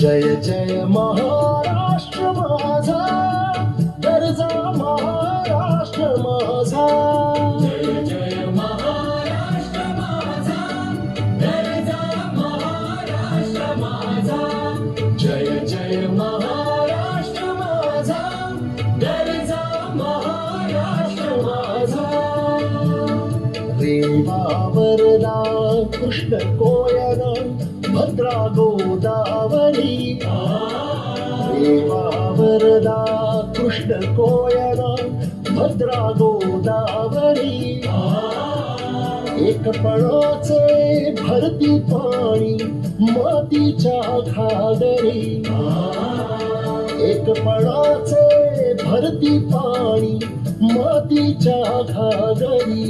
जय जय महाराष्ट्र माझा, गरजा महाराष्ट्र माझा. जय जय महाराष्ट्र माझा, गरजा महाराष्ट्र माझा. जय जय महाराष्ट्र माझा, गरजा महाराष्ट्र माझा. रेवा वरदा कृष्ण कोयना भद्रा गोदावरी. रेवा वरदा कृष्ण कोयना भद्रा गोदावरी. एकपणाचे भरती पाणी मातीच्या घागरी. एकपणाचे भरती पाणी मातीच्या घागरी.